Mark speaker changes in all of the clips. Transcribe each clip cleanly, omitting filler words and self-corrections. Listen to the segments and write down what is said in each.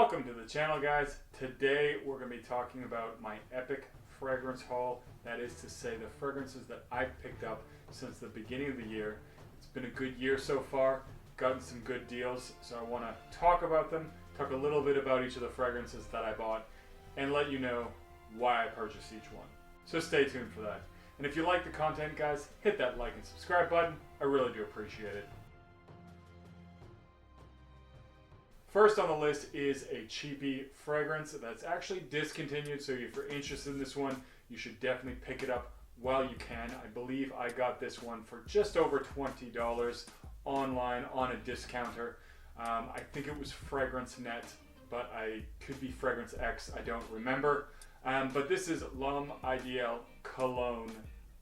Speaker 1: Welcome to the channel, guys. Today we're going to be talking about my epic fragrance haul. That is to say, the fragrances that I've picked up since the beginning of the year. It's been a good year so far, gotten some good deals, so I want to talk about them, talk a little bit about each of the fragrances that I bought, and let you know why I purchased each one. So stay tuned for that. And if you like the content, guys, hit that like and subscribe button. I really do appreciate it. First on the list is a cheapy fragrance that's actually discontinued, so if you're interested in this one, you should definitely pick it up while you can. I believe I got this one for just over $20 online on a discounter. I think it was Fragrance Net, but I could be Fragrance X, I don't remember. But this is L'Homme Ideal Cologne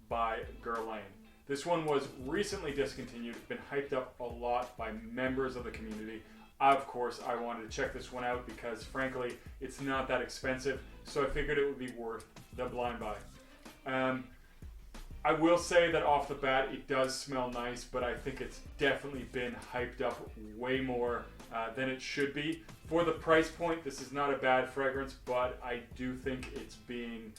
Speaker 1: by Guerlain. This one was recently discontinued, been hyped up a lot by members of the community. Of course, I wanted to check this one out because, frankly, it's not that expensive, so I figured it would be worth the blind buy. I will say that off the bat, it does smell nice, but I think it's definitely been hyped up way more than it should be. For the price point, this is not a bad fragrance, but I do think it's being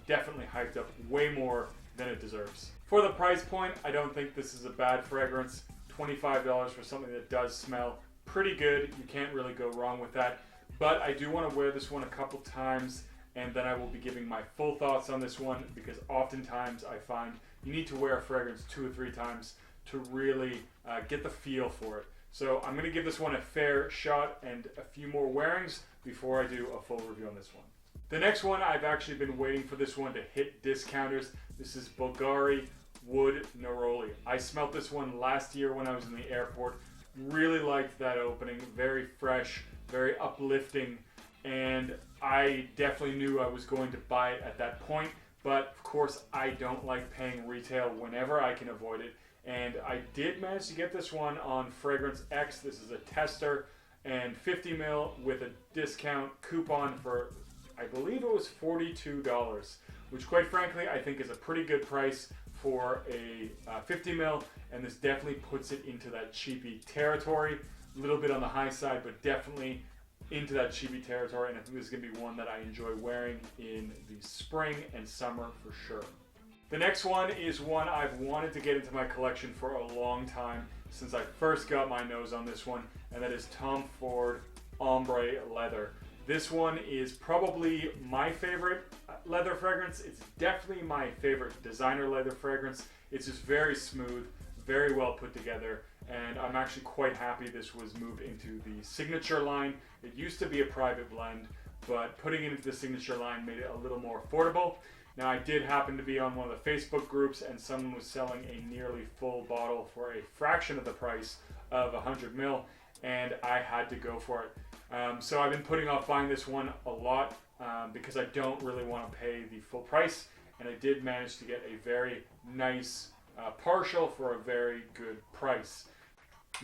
Speaker 1: definitely hyped up way more than it deserves. For the price point, I don't think this is a bad fragrance. $25 for something that does smell pretty good. You can't really go wrong with that. But I do want to wear this one a couple times, and then I will be giving my full thoughts on this one, because oftentimes I find you need to wear a fragrance 2 or 3 times to really get the feel for it. So I'm going to give this one a fair shot and a few more wearings before I do a full review on this one. The next one, I've actually been waiting for this one to hit discounters. This is Bulgari Wood Neroli. I smelt this one last year when I was in the airport. Really liked that opening, very fresh, very uplifting, and I definitely knew I was going to buy it at that point, but of course I don't like paying retail whenever I can avoid it, and I did manage to get this one on Fragrance X. This is a tester, and 50 ml with a discount coupon for, I believe it was $42, which quite frankly I think is a pretty good price for a 50 ml, and this definitely puts it into that cheapy territory. A little bit on the high side, but definitely into that cheapy territory, and I think this is going to be one that I enjoy wearing in the spring and summer for sure. The next one is one I've wanted to get into my collection for a long time, since I first got my nose on this one, and that is Tom Ford Ombre Leather. This one is probably my favorite leather fragrance. It's definitely my favorite designer leather fragrance. It's just very smooth, very well put together, and I'm actually quite happy this was moved into the signature line. It used to be a private blend, but putting it into the signature line made it a little more affordable. Now, I did happen to be on one of the Facebook groups, and someone was selling a nearly full bottle for a fraction of the price of 100 ml, and I had to go for it. So I've been putting off buying this one a lot because I don't really want to pay the full price, and I did manage to get a very nice partial for a very good price.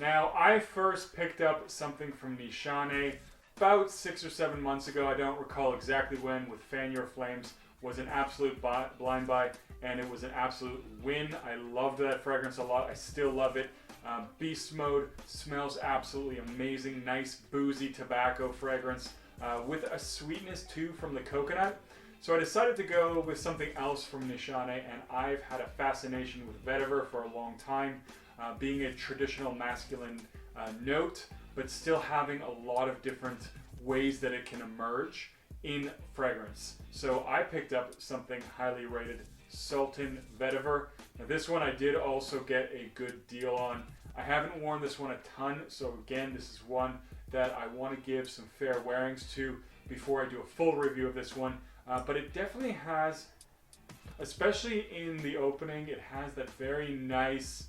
Speaker 1: Now, I first picked up something from Nishane about 6 or 7 months ago. I don't recall exactly when, with Fan Your Flames. Was an absolute blind buy, and it was an absolute win. I loved that fragrance a lot. I still love it. Beast Mode smells absolutely amazing. Nice boozy tobacco fragrance with a sweetness too from the coconut. So I decided to go with something else from Nishane, and I've had a fascination with vetiver for a long time, being a traditional masculine note, but still having a lot of different ways that it can emerge in fragrance. So I picked up something highly rated, Sultan Vetiver. Now, this one I did also get a good deal on. I haven't worn this one a ton, so again, this is one that I want to give some fair wearings to before I do a full review of this one. But it definitely has, especially in the opening, it has that very nice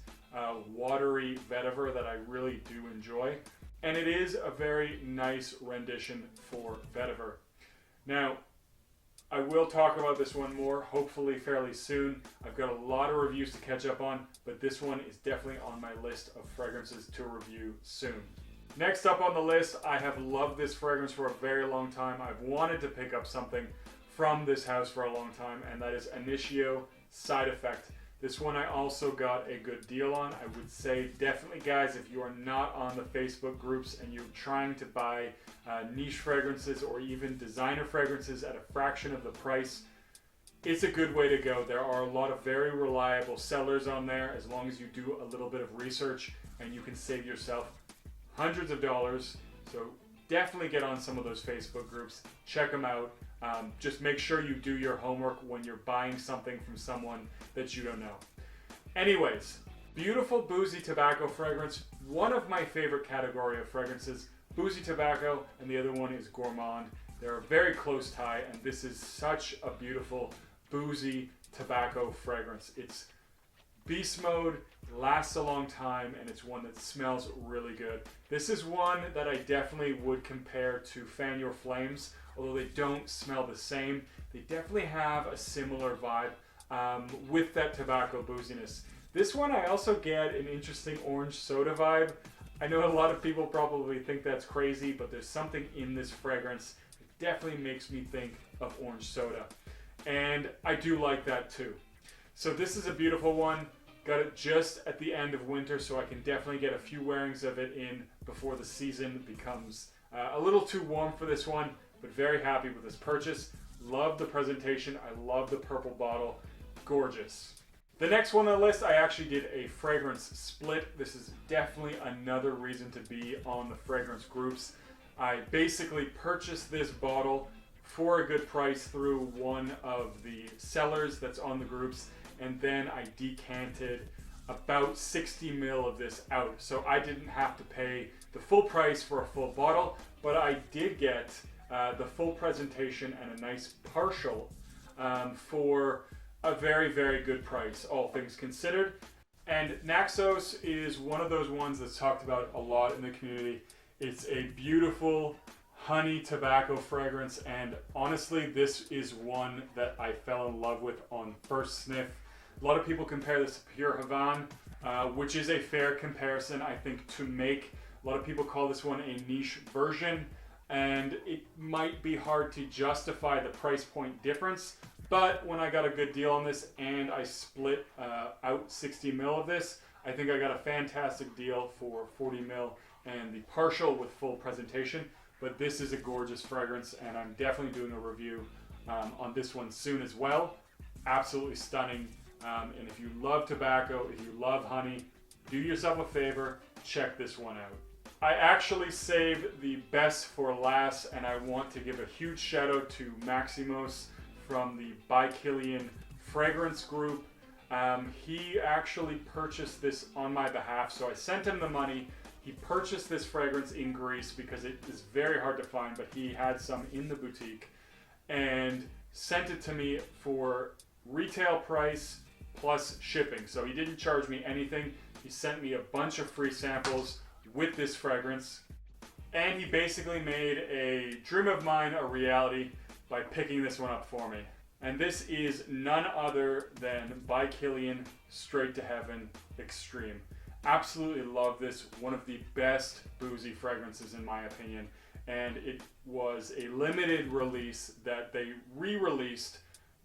Speaker 1: watery vetiver that I really do enjoy. And it is a very nice rendition for vetiver. Now, I will talk about this one more, hopefully fairly soon. I've got a lot of reviews to catch up on, but this one is definitely on my list of fragrances to review soon. Next up on the list, I have loved this fragrance for a very long time. I've wanted to pick up something from this house for a long time, and that is Initio Side Effect. This one I also got a good deal on. I would say definitely, guys, if you are not on the Facebook groups and you're trying to buy niche fragrances or even designer fragrances at a fraction of the price, it's a good way to go. There are a lot of very reliable sellers on there as long as you do a little bit of research, and you can save yourself hundreds of dollars. So definitely get on some of those Facebook groups. Check them out. Just make sure you do your homework when you're buying something from someone that you don't know. Anyways, beautiful boozy tobacco fragrance. One of my favorite category of fragrances, boozy tobacco, and the other one is gourmand. They're a very close tie, and this is such a beautiful boozy tobacco fragrance. It's beast mode, lasts a long time, and it's one that smells really good. This is one that I definitely would compare to Fan Your Flames, although they don't smell the same. They definitely have a similar vibe with that tobacco booziness. This one I also get an interesting orange soda vibe. I know a lot of people probably think that's crazy, but there's something in this fragrance that definitely makes me think of orange soda. And I do like that too. So this is a beautiful one. Got it just at the end of winter, so I can definitely get a few wearings of it in before the season becomes a little too warm for this one, but very happy with this purchase. Love the presentation. I love the purple bottle. Gorgeous. The next one on the list, I actually did a fragrance split. This is definitely another reason to be on the fragrance groups. I basically purchased this bottle for a good price through one of the sellers that's on the groups, and then I decanted about 60 ml of this out. So I didn't have to pay the full price for a full bottle, but I did get the full presentation and a nice partial for a very, very good price, all things considered. And Naxos is one of those ones that's talked about a lot in the community. It's a beautiful honey tobacco fragrance, and honestly, this is one that I fell in love with on first sniff. A lot of people compare this to Pure Havane, which is a fair comparison, I think, to make. A lot of people call this one a niche version, and it might be hard to justify the price point difference, but when I got a good deal on this and I split out 60 ml of this, I think I got a fantastic deal for 40 ml and the partial with full presentation. But this is a gorgeous fragrance, and I'm definitely doing a review on this one soon as well. Absolutely stunning. And if you love tobacco, if you love honey, do yourself a favor, check this one out. I actually saved the best for last, and I want to give a huge shout out to Maximos from the By Kilian fragrance group. He actually purchased this on my behalf, so I sent him the money. He purchased this fragrance in Greece because it is very hard to find, but he had some in the boutique and sent it to me for retail price plus shipping. So he didn't charge me anything. He sent me a bunch of free samples with this fragrance, and he basically made a dream of mine a reality by picking this one up for me. And this is none other than By Kilian Straight to Heaven Extreme. Absolutely love this. One of the best boozy fragrances in my opinion, and it was a limited release that they re-released.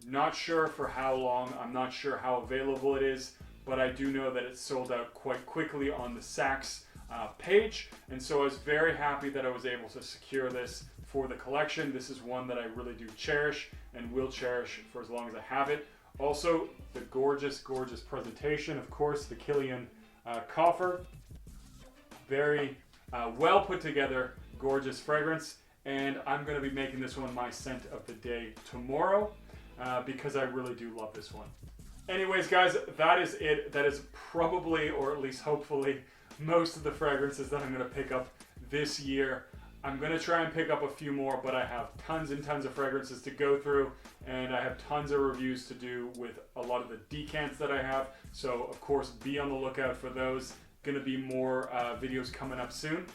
Speaker 1: Not sure for how long, I'm not sure how available it is, but I do know that it sold out quite quickly on the Saks page, and so I was very happy that I was able to secure this for the collection. This is one that I really do cherish and will cherish for as long as I have it. Also, the gorgeous, gorgeous presentation, of course, the Kilian coffer. Very well put together, gorgeous fragrance, and I'm going to be making this one my scent of the day tomorrow because I really do love this one. Anyways, guys, that is it. That is probably, or at least hopefully, most of the fragrances that I'm going to pick up this year. I'm going to try and pick up a few more, but I have tons and tons of fragrances to go through, and I have tons of reviews to do with a lot of the decants that I have. So, of course, be on the lookout for those. Going to be more videos coming up soon.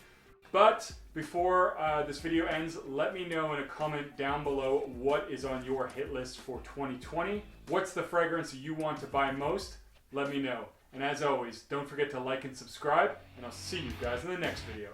Speaker 1: But before this video ends, let me know in a comment down below what is on your hit list for 2020. What's the fragrance you want to buy most? Let me know. And as always, don't forget to like and subscribe, and I'll see you guys in the next video.